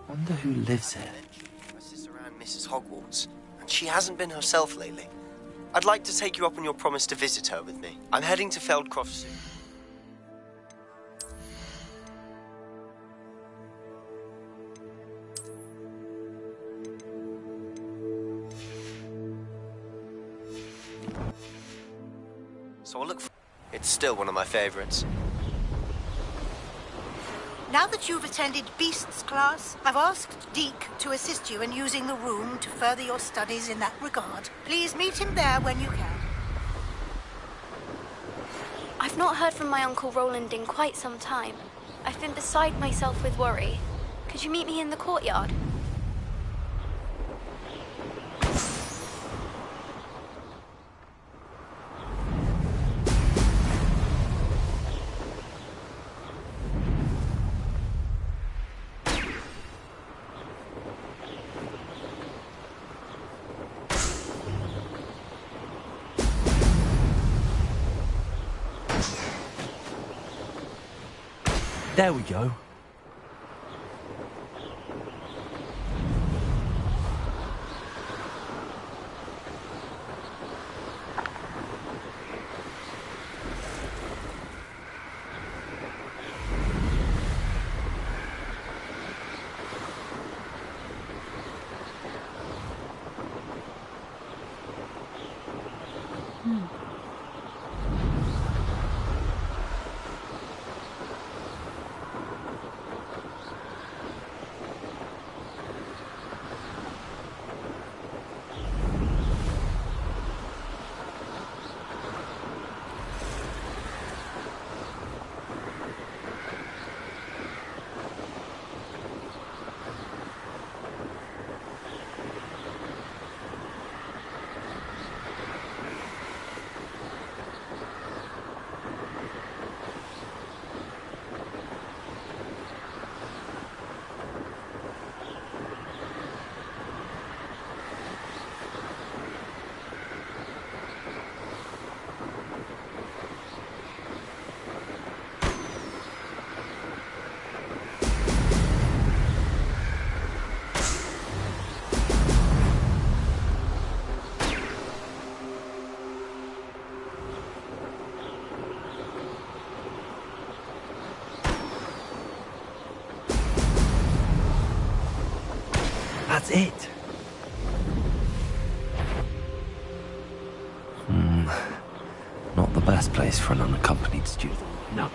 Wonder who lives here. My sister Anne misses Hogwarts, and she hasn't been herself lately. I'd like to take you up on your promise to visit her with me. I'm heading to Feldcroft soon. So I'll look for... It's still one of my favorites. Now that you've attended Beasts class, I've asked Deke to assist you in using the room to further your studies in that regard. Please meet him there when you can. I've not heard from my Uncle Roland in quite some time. I've been beside myself with worry. Could you meet me in the courtyard? There we go. That's it. Not the best place for an unaccompanied student. No.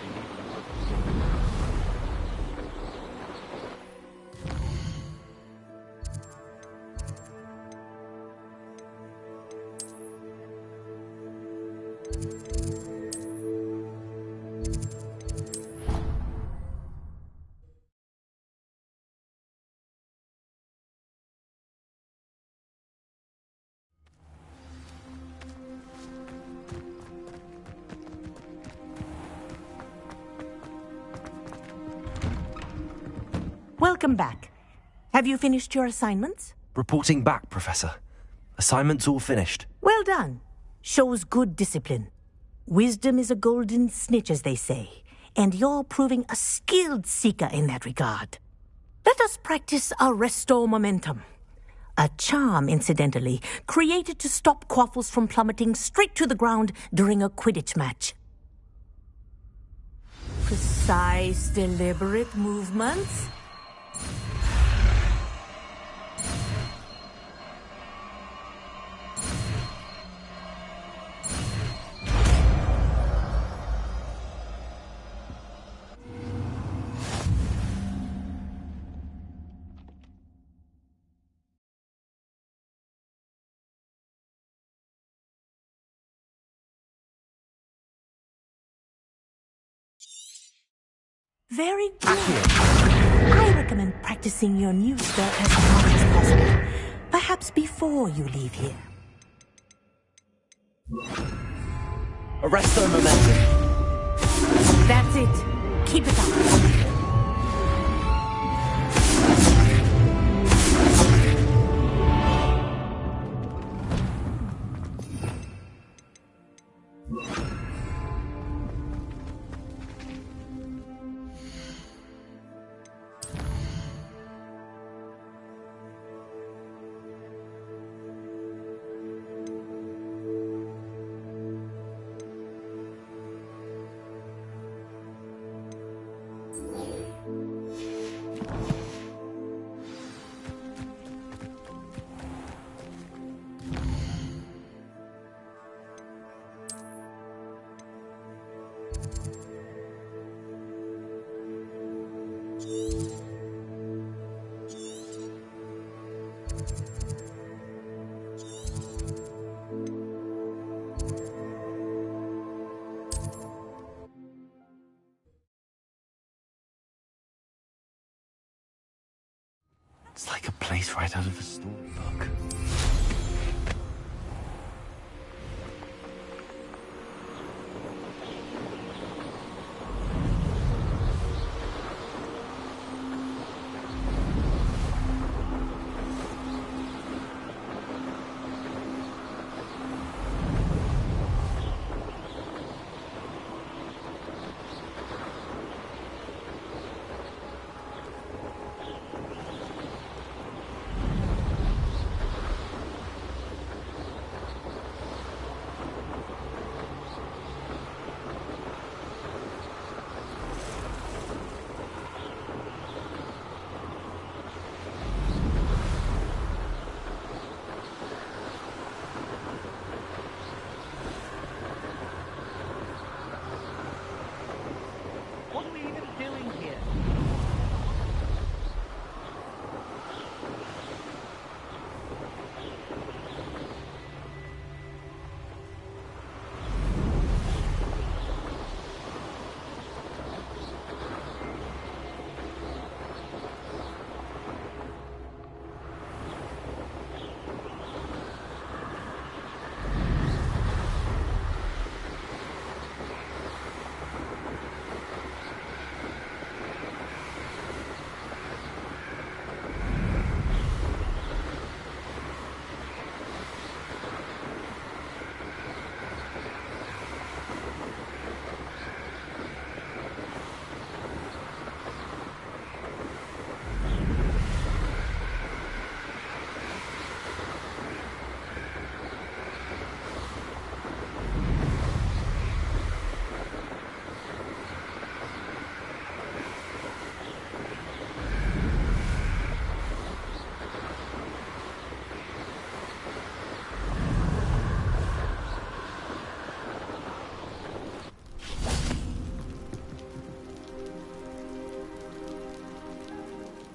Welcome back. Have you finished your assignments? Reporting back, Professor. Assignment's all finished. Well done. Shows good discipline. Wisdom is a golden snitch, as they say, and you're proving a skilled seeker in that regard. Let us practice our Restore Momentum. A charm, incidentally, created to stop Quaffles from plummeting straight to the ground during a Quidditch match. Precise, deliberate movements. Very good. I recommend practicing your new spell as much as possible. Perhaps before you leave here. Arrest their momentum. That's it. Keep it up. It's like a place right out of a storybook.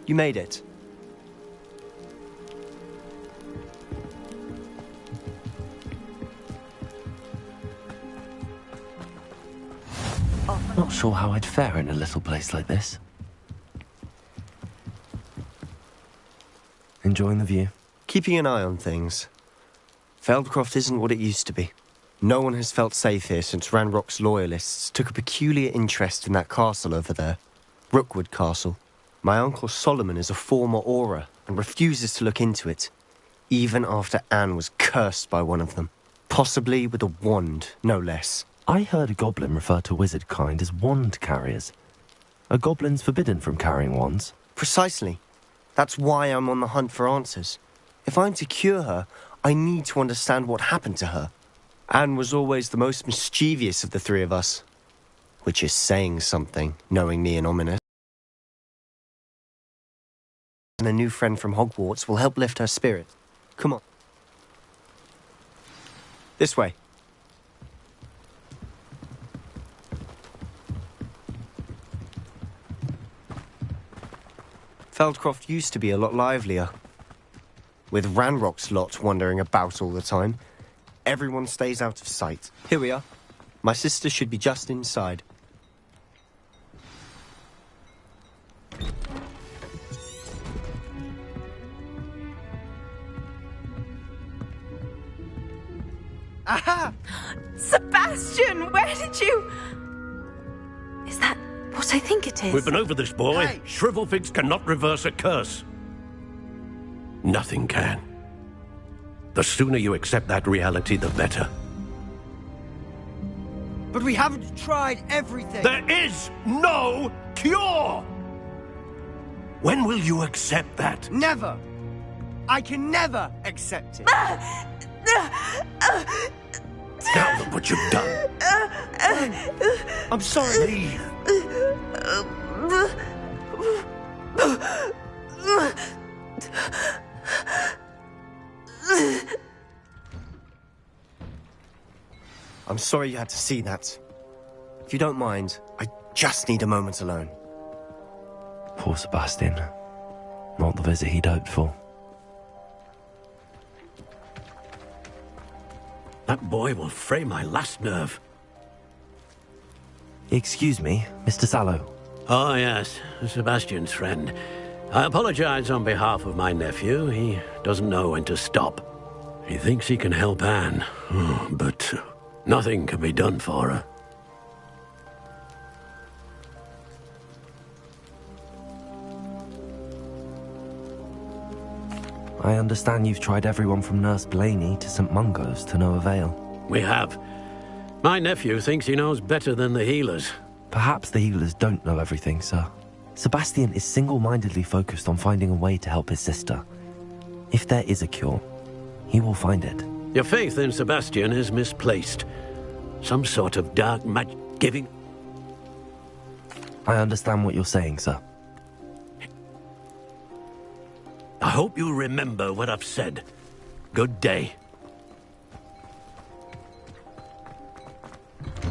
You made it. Not sure how I'd fare in a little place like this. Enjoying the view? Keeping an eye on things. Feldcroft isn't what it used to be. No one has felt safe here since Ranrock's loyalists took a peculiar interest in that castle over there. Rookwood Castle. My uncle Solomon is a former Auror and refuses to look into it, even after Anne was cursed by one of them. Possibly with a wand, no less. I heard a goblin refer to wizard kind as wand carriers. Are goblins forbidden from carrying wands? Precisely. That's why I'm on the hunt for answers. If I'm to cure her, I need to understand what happened to her. Anne was always the most mischievous of the three of us. Which is saying something, knowing me and Ominis. And a new friend from Hogwarts will help lift her spirit. Come on. This way. Feldcroft used to be a lot livelier. With Ranrock's lot wandering about all the time, everyone stays out of sight. Here we are. My sister should be just inside. Aha! Sebastian, where did you... Is that what I think it is? We've been over this, boy. Hey. Shrivelfigs cannot reverse a curse. Nothing can. The sooner you accept that reality, the better. But we haven't tried everything. There is no cure! When will you accept that? Never. I can never accept it. Now look what you've done. I'm sorry. Leave. I'm sorry you had to see that. If you don't mind, I just need a moment alone. Poor Sebastian. Not the visit he'd hoped for. That boy will fray my last nerve. Excuse me, Mr. Sallow. Oh, yes, Sebastian's friend. I apologize on behalf of my nephew. He doesn't know when to stop. He thinks he can help Anne, but nothing can be done for her. I understand you've tried everyone from Nurse Blaney to St. Mungo's to no avail. We have. My nephew thinks he knows better than the healers. Perhaps the healers don't know everything, sir. Sebastian is single-mindedly focused on finding a way to help his sister. If there is a cure, he will find it. Your faith in Sebastian is misplaced. Some sort of dark magic giving... I understand what you're saying, sir. I hope you remember what I've said. Good day.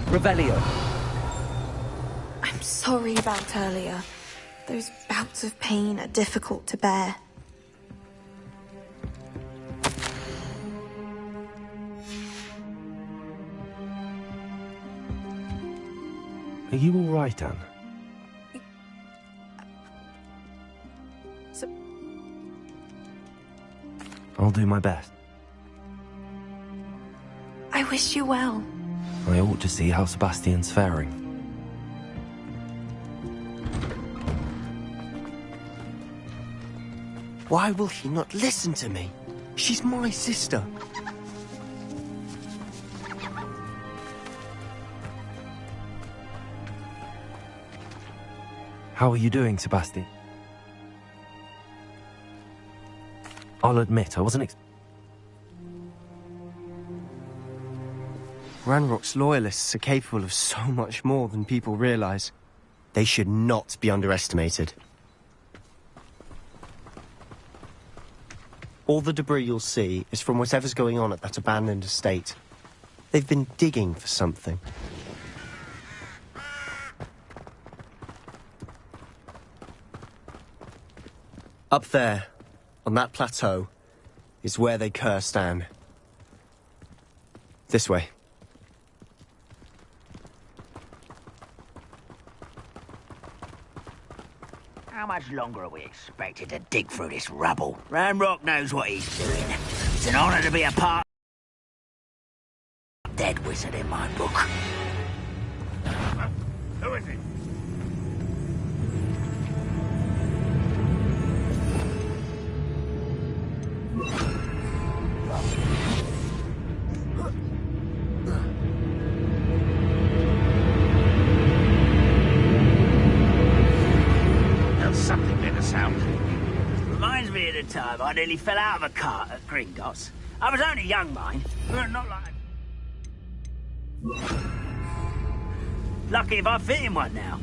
Revelio. I'm sorry about earlier. Those bouts of pain are difficult to bear. Are you all right, Anne? I'll do my best. I wish you well. I ought to see how Sebastian's faring. Why will he not listen to me? She's my sister. How are you doing, Sebastian? I'll admit, I wasn't Ranrock's loyalists are capable of so much more than people realize. They should not be underestimated. All the debris you'll see is from whatever's going on at that abandoned estate. They've been digging for something. Up there, on that plateau, is where they cursed Anne. This way. How much longer are we expected to dig through this rubble? Ranrock knows what he's doing. It's an honor to be a part of dead wizard in my book. Who is it? Something made a sound. Reminds me of the time I nearly fell out of a cart at Gringotts. I was only young, mind, but not like... Lucky if I fit in one now.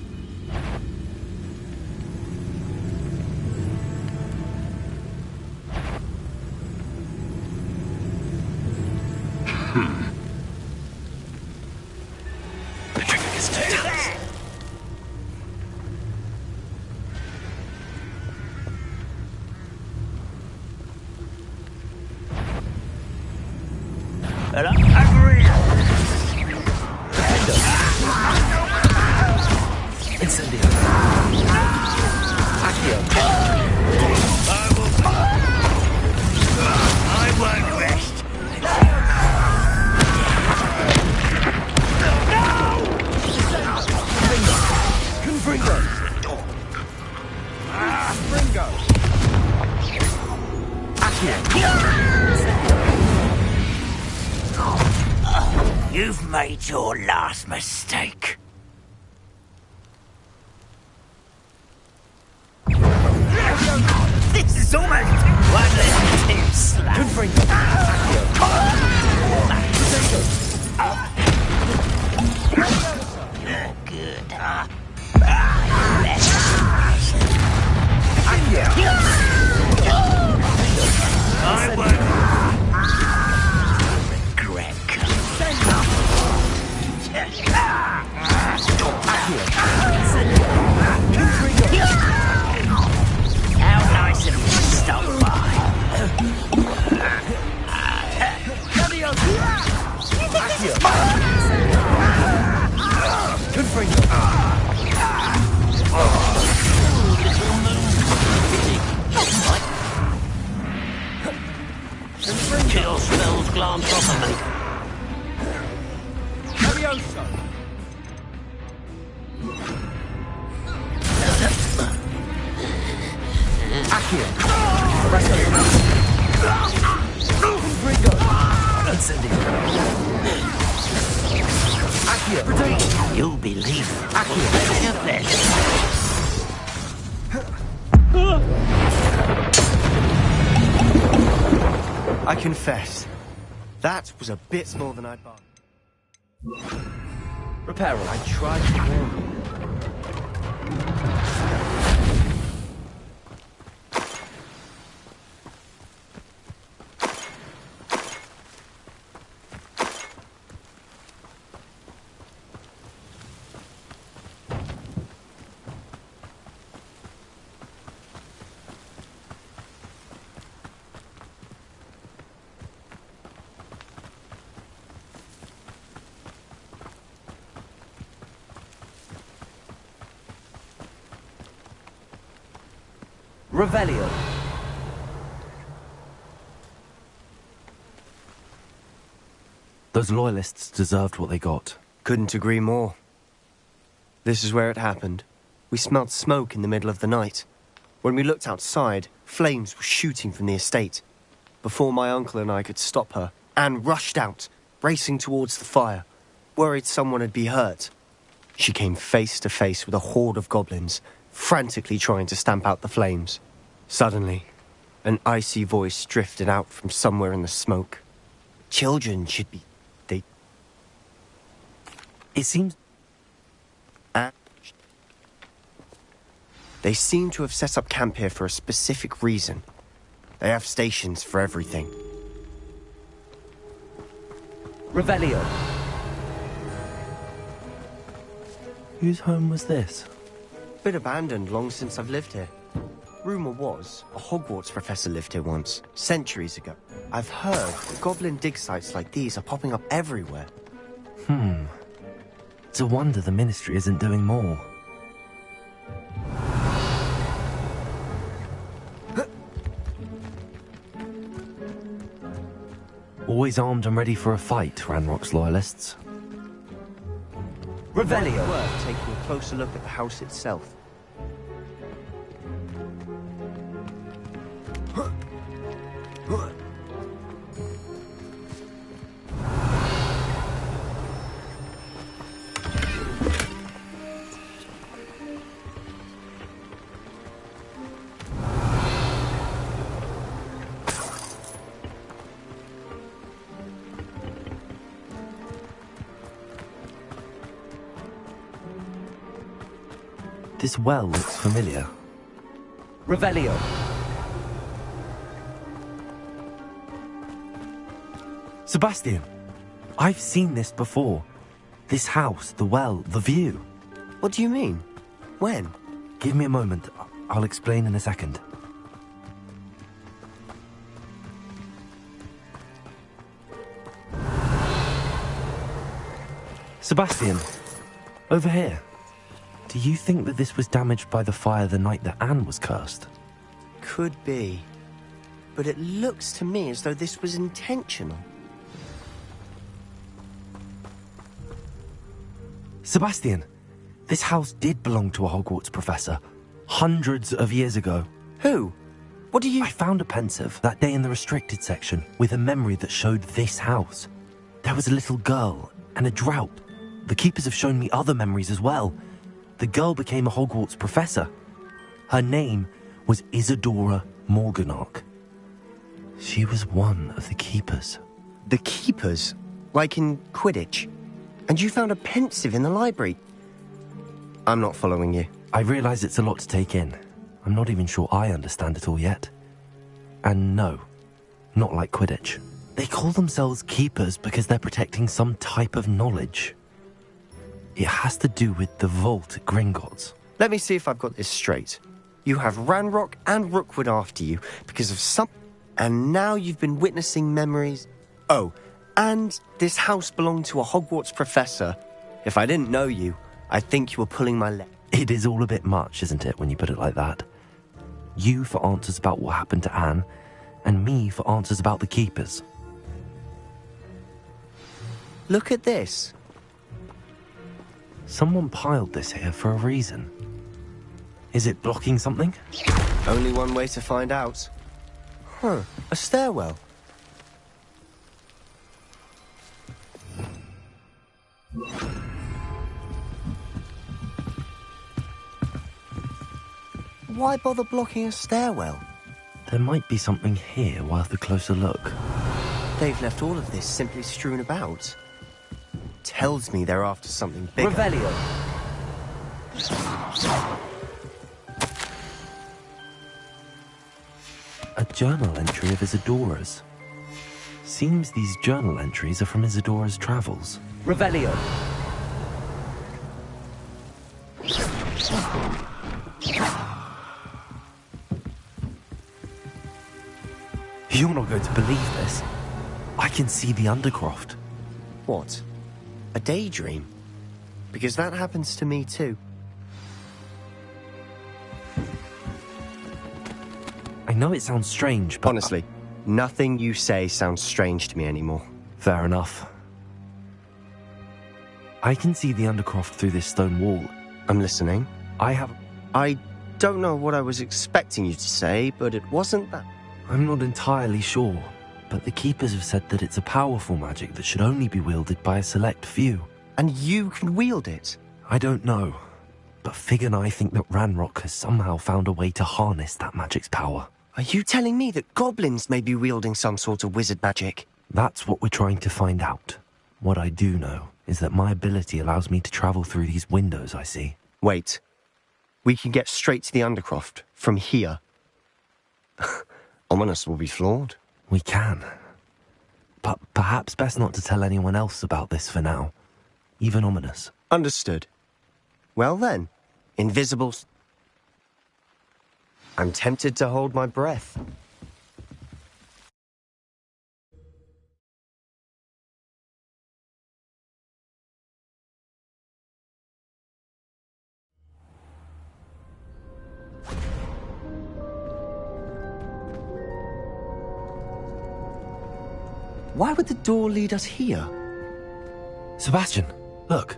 The trigger gets turned down. Hello? Over here! Incendio. Accio. I won't rest. You've made your last mistake. This is almost one little too slow. Good bring. You're good, huh? I won't regret How nice of you to stop by. Good bring. Chill spells glance off of me. Levioso! Accio. Incendio. Accio. You'll believe I confess, that was a bit more than I'd bargained. Reparo. I tried to warn you. Revelio. Those loyalists deserved what they got. Couldn't agree more. This is where it happened. We smelled smoke in the middle of the night. When we looked outside, flames were shooting from the estate. Before my uncle and I could stop her, Anne rushed out, racing towards the fire, worried someone had been hurt. She came face to face with a horde of goblins, frantically trying to stamp out the flames. Suddenly, an icy voice drifted out from somewhere in the smoke. Children should be... It seems... They seem to have set up camp here for a specific reason. They have stations for everything. Revelio. Whose home was this? Been abandoned long since I've lived here. Rumour was, a Hogwarts professor lived here once, centuries ago. I've heard that goblin dig sites like these are popping up everywhere. It's a wonder the Ministry isn't doing more. Always armed and ready for a fight, Ranrock's loyalists. Revelio. Worth taking a closer look at the house itself. This well looks familiar. Revelio. Sebastian, I've seen this before. This house, the well, the view. What do you mean? When? Give me a moment. I'll explain in a second. Sebastian, over here. Do you think that this was damaged by the fire the night that Anne was cursed? Could be. But it looks to me as though this was intentional. Sebastian, this house did belong to a Hogwarts professor. Hundreds of years ago. Who? What do you... I found a pensive that day in the restricted section with a memory that showed this house. There was a little girl, And a drought. The Keepers have shown me other memories as well. The girl became a Hogwarts professor. Her name was Isadora Morganach. She was one of the Keepers. The Keepers? Like in Quidditch? And you found a pensive in the library? I'm not following you. I realise it's a lot to take in. I'm not even sure I understand it all yet. And no, not like Quidditch. They call themselves Keepers because they're protecting some type of knowledge. It has to do with the vault at Gringotts. Let me see if I've got this straight. You have Ranrock and Rookwood after you because of some... And now you've been witnessing memories... Oh, and this house belonged to a Hogwarts professor. If I didn't know you, I think you were pulling my leg. It is all a bit much, isn't it, when you put it like that? You for answers about what happened to Anne, and me for answers about the Keepers. Look at this. Someone piled this here for a reason. Is it blocking something? Only one way to find out. Huh, a stairwell. Why bother blocking a stairwell? There might be something here worth a closer look. They've left all of this simply strewn about. Tells me they're after something bigger. Revelio. A journal entry of Isadora's. Seems these journal entries are from Isadora's travels. Revelio. You're not going to believe this. I can see the Undercroft. What? A daydream? Because that happens to me too. I know it sounds strange, but... Honestly, nothing you say sounds strange to me anymore. Fair enough. I can see the Undercroft through this stone wall. I'm listening. I don't know what I was expecting you to say, but it wasn't that. I'm not entirely sure, but the Keepers have said that it's a powerful magic that should only be wielded by a select few. And you can wield it? I don't know, but Fig and I think that Ranrock has somehow found a way to harness that magic's power. Are you telling me that goblins may be wielding some sort of wizard magic? That's what we're trying to find out. What I do know is that my ability allows me to travel through these windows I see. Wait. We can get straight to the Undercroft from here. Ominis will be floored. We can. But perhaps best not to tell anyone else about this for now. Even Ominis. Understood. Well then, invisibles. I'm tempted to hold my breath. Why would the door lead us here? Sebastian, look.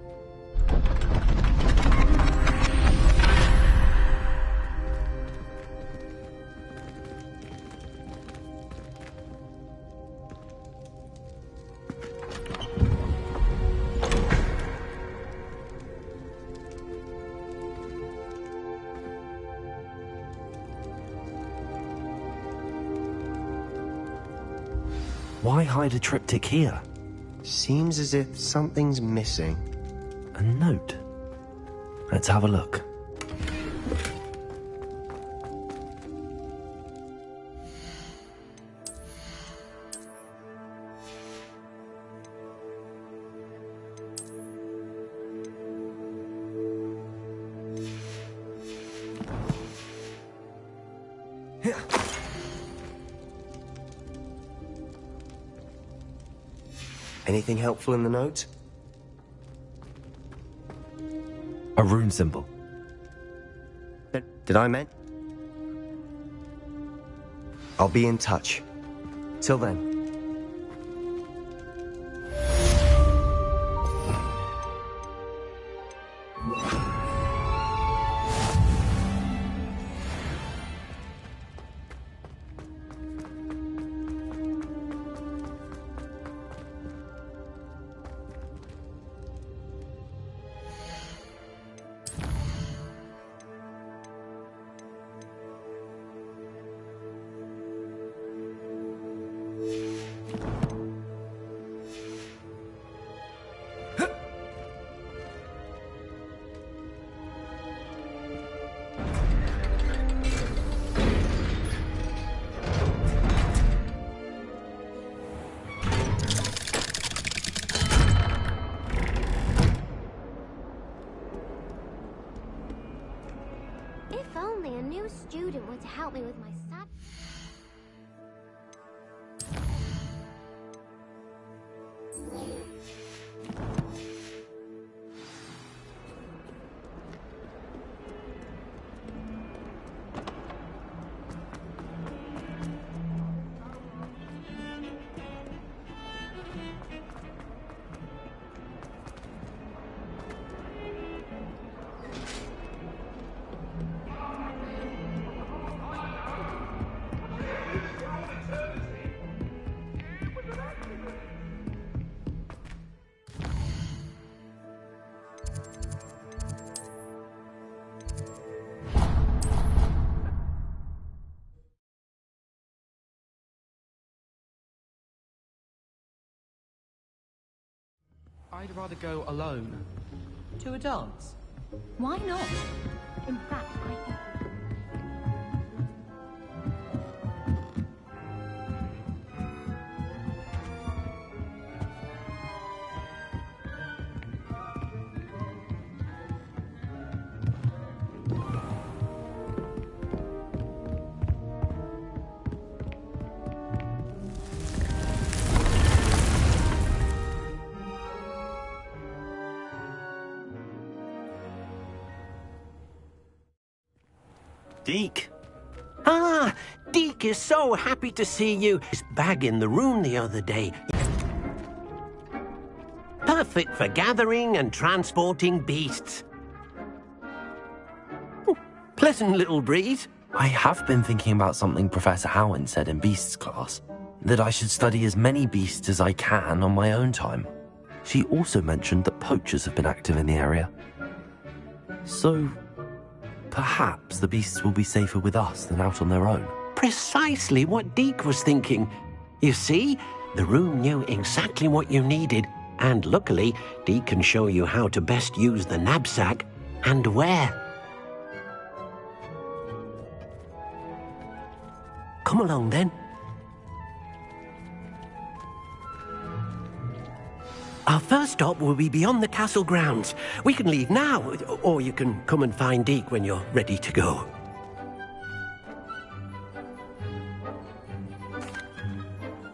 Why hide a triptych here? Seems as if something's missing. A note. Let's have a look. Anything helpful in the note? A rune symbol. Did I mean? I'll be in touch. Till then. student were to help me with my studies. I'd rather go alone. To a dance? Why not? In fact, I think... Deek. Ah, Deek is so happy to see you. His bag in the room the other day. Perfect for gathering and transporting beasts. Pleasant little breeze. I have been thinking about something Professor Howin said in Beasts class, that I should study as many beasts as I can on my own time. She also mentioned that poachers have been active in the area. So, perhaps the beasts will be safer with us than out on their own. Precisely what Deek was thinking. You see, the room knew exactly what you needed, and luckily, Deek can show you how to best use the knapsack and where. Come along then. Our first stop will be beyond the castle grounds. We can leave now, or you can come and find Deek when you're ready to go.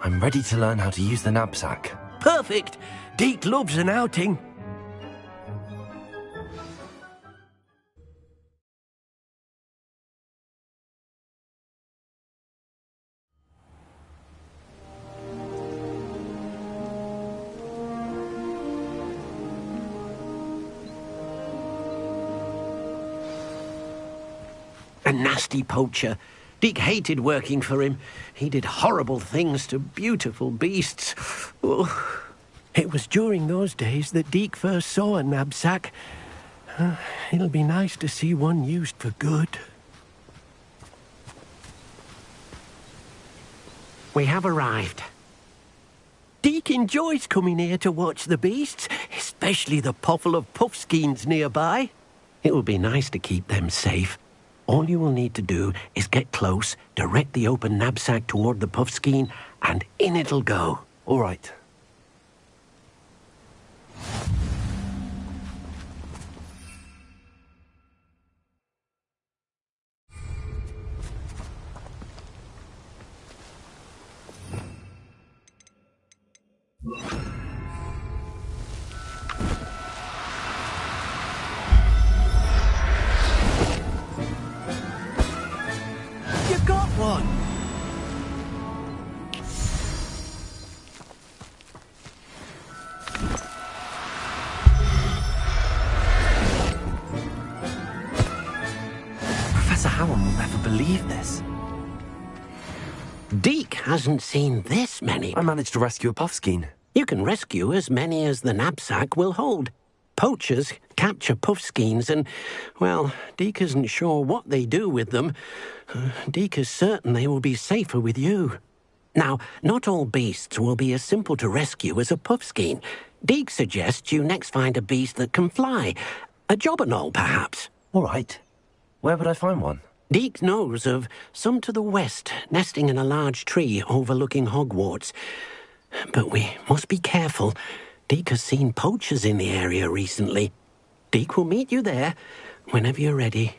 I'm ready to learn how to use the knapsack. Perfect! Deek loves an outing. A nasty poacher. Deek hated working for him. He did horrible things to beautiful beasts. Oh. It was during those days that Deek first saw a knapsack. It'll be nice to see one used for good. We have arrived. Deek enjoys coming here to watch the beasts, especially the potful of puffskeins nearby. It will be nice to keep them safe. All you will need to do is get close, direct the open knapsack toward the puffskein, and in it'll go. All right. You got one! Professor Howin will never believe this. Deek hasn't seen this many. I managed to rescue a puffskein. You can rescue as many as the knapsack will hold. Poachers capture puffskeins and, well, Deek isn't sure what they do with them. Deek is certain they will be safer with you. Now, not all beasts will be as simple to rescue as a puffskein. Deek suggests you next find a beast that can fly. A jobberknoll, perhaps. All right. Where would I find one? Deek knows of some to the west, nesting in a large tree overlooking Hogwarts. But we must be careful. Deek has seen poachers in the area recently. Deek will meet you there whenever you're ready.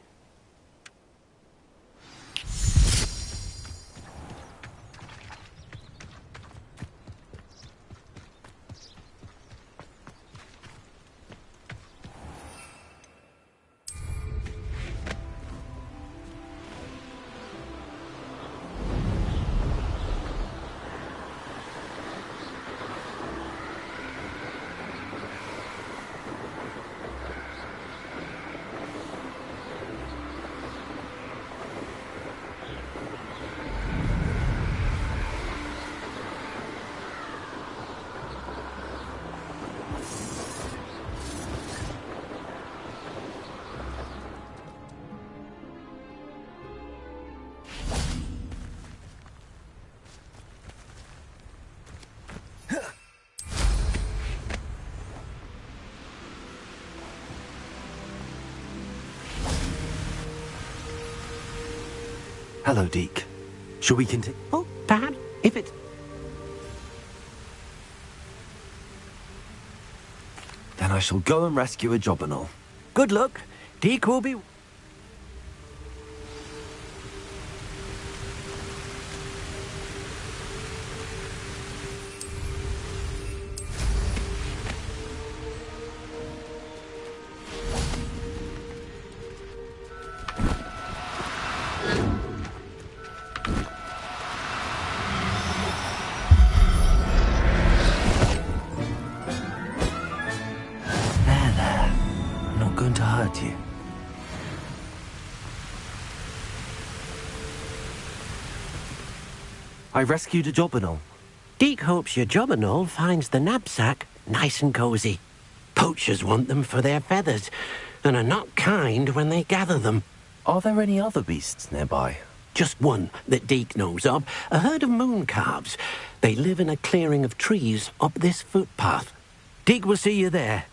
Hello, Deke. Shall we continue? Oh, perhaps, if it's... Then I shall go and rescue a job and all. Good luck. Deke will be... Going to hurt you. I rescued a job and all. Deke hopes your job and all finds the knapsack nice and cozy. Poachers want them for their feathers, and are not kind when they gather them. Are there any other beasts nearby? Just one that Deke knows of, a herd of moon calves. They live in a clearing of trees up this footpath. Deke will see you there.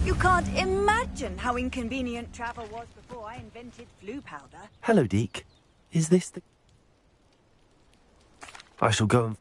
You can't imagine how inconvenient travel was before I invented flu powder. Hello, Deke. Is this the... I shall go and...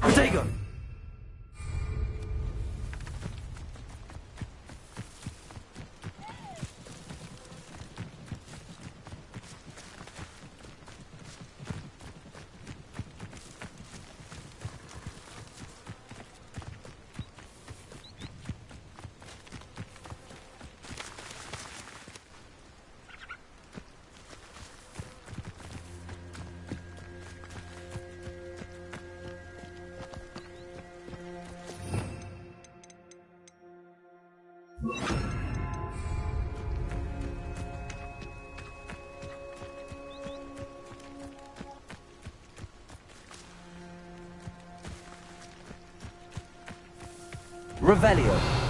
Protego! Revelio.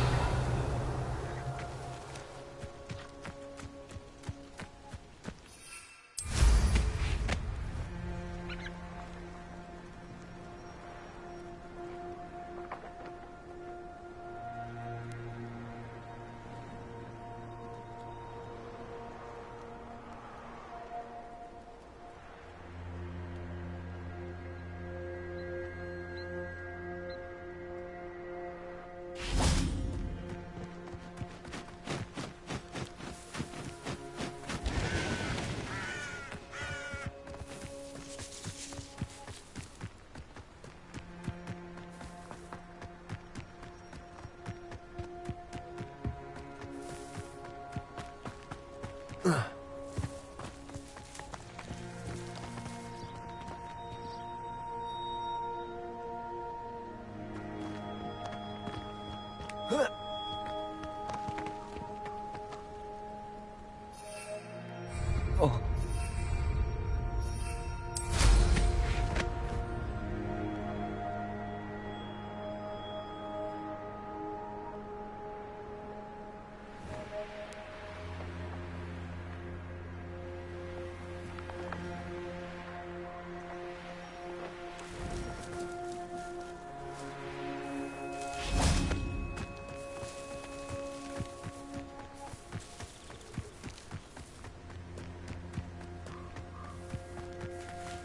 Oh.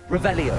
Revelio.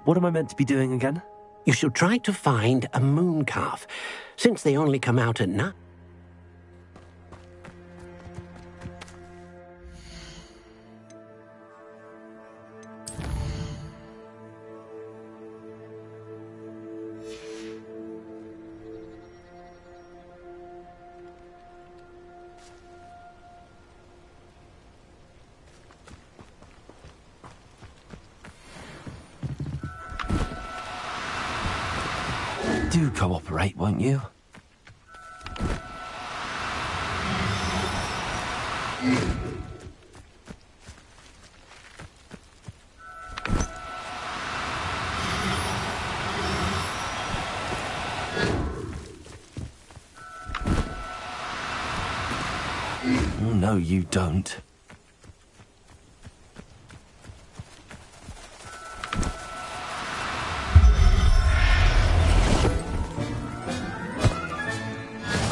What am I meant to be doing again? You should try to find a moon calf, since they only come out at night. Do cooperate, won't you? Oh, no, you don't.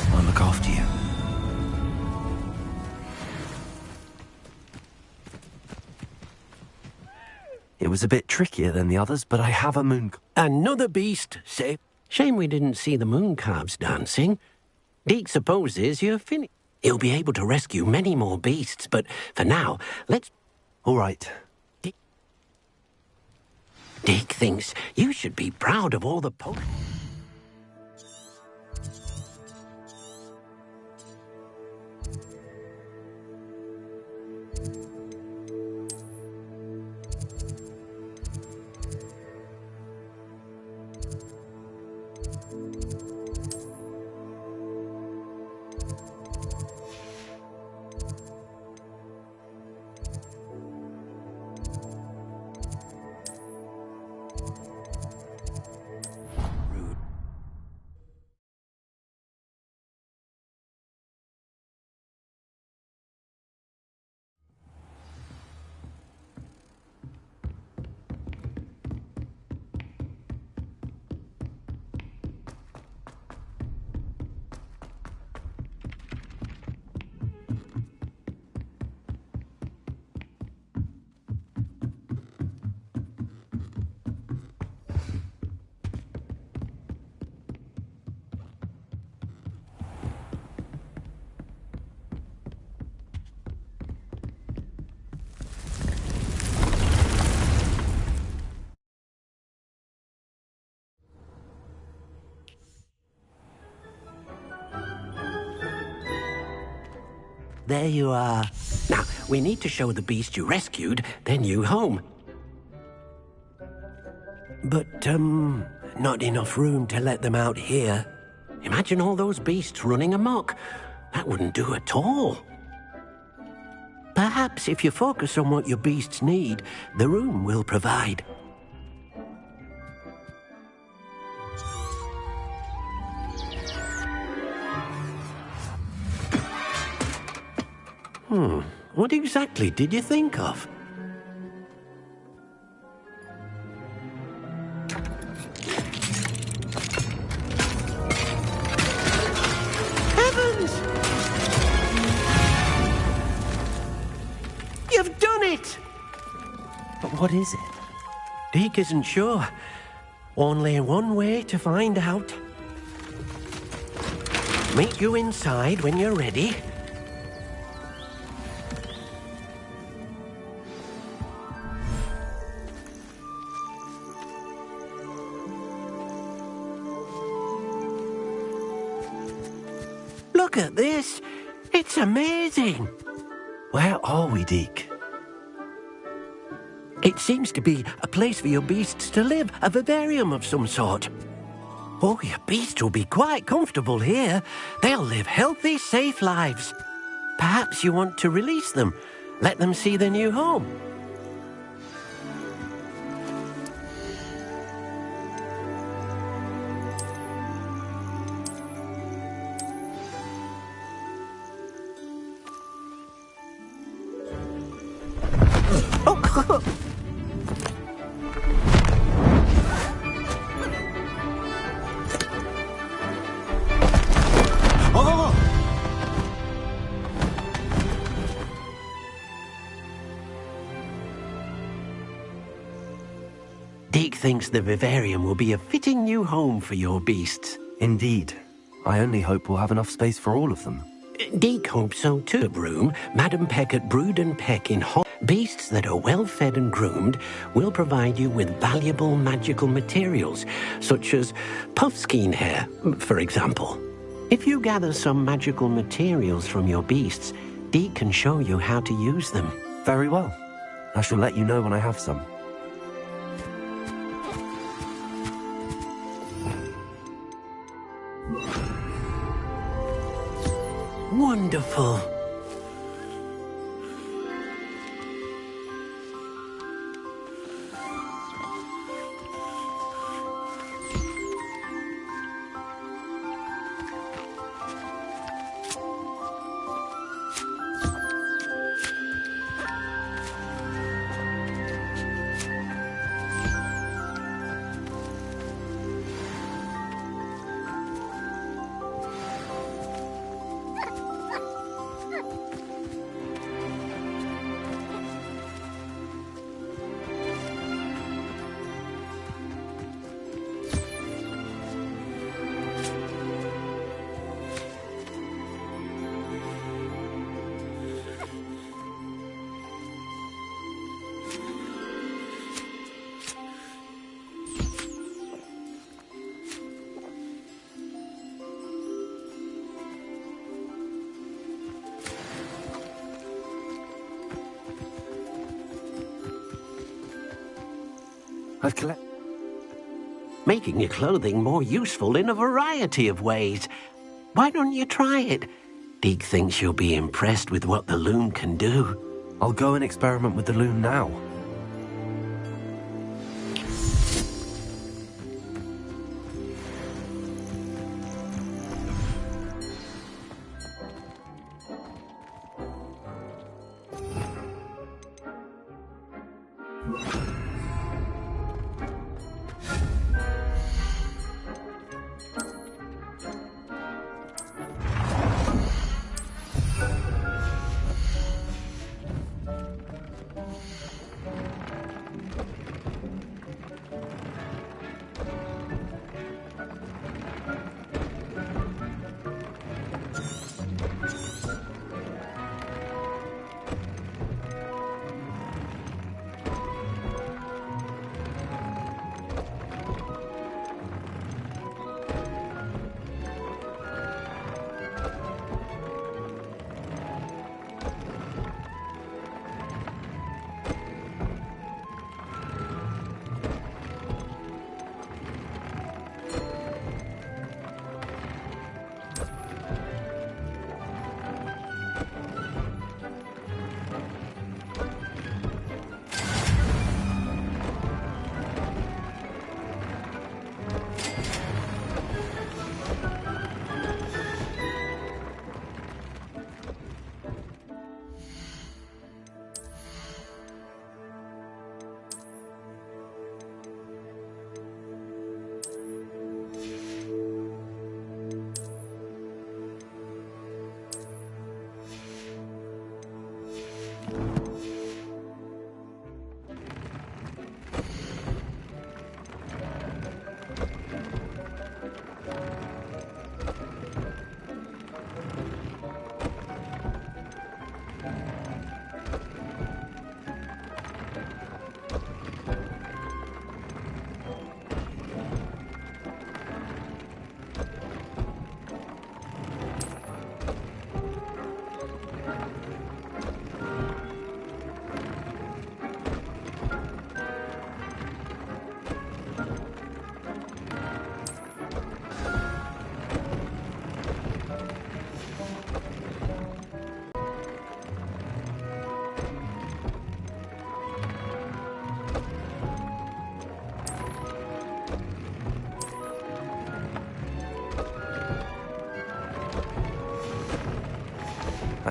I'll look after you. It was a bit trickier than the others, but I have a moon... Another beast, say. Shame we didn't see the moon calves dancing. Deke supposes you're finished. He'll be able to rescue many more beasts, but for now, let's... All right. Deke thinks you should be proud of all the There you are. Now, we need to show the beast you rescued their new home. But, not enough room to let them out here. Imagine all those beasts running amok. That wouldn't do at all. Perhaps if you focus on what your beasts need, the room will provide. What exactly did you think of? Heavens! You've done it! But what is it? Deke isn't sure. Only one way to find out. Meet you inside when you're ready. Look at this. It's amazing. Where are we, Deke? It seems to be a place for your beasts to live, a vivarium of some sort. Oh, your beasts will be quite comfortable here. They'll live healthy, safe lives. Perhaps you want to release them, let them see their new home. thinks the vivarium will be a fitting new home for your beasts. Indeed. I only hope we'll have enough space for all of them. Deke hopes so too. Room, Madam Peckett brood and peck in hot. Beasts that are well fed and groomed will provide you with valuable magical materials, such as puffskein hair, for example. If you gather some magical materials from your beasts, Deke can show you how to use them. Very well. I shall let you know when I have some. Wonderful. Making your clothing more useful in a variety of ways. Why don't you try it? Deke thinks you'll be impressed with what the loom can do. I'll go and experiment with the loom now.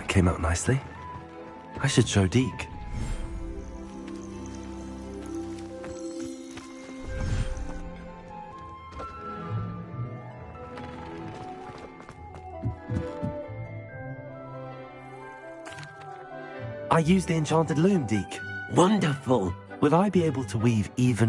Came out nicely. I should show Deke. I used the enchanted loom, Deke. Wonderful. Will I be able to weave even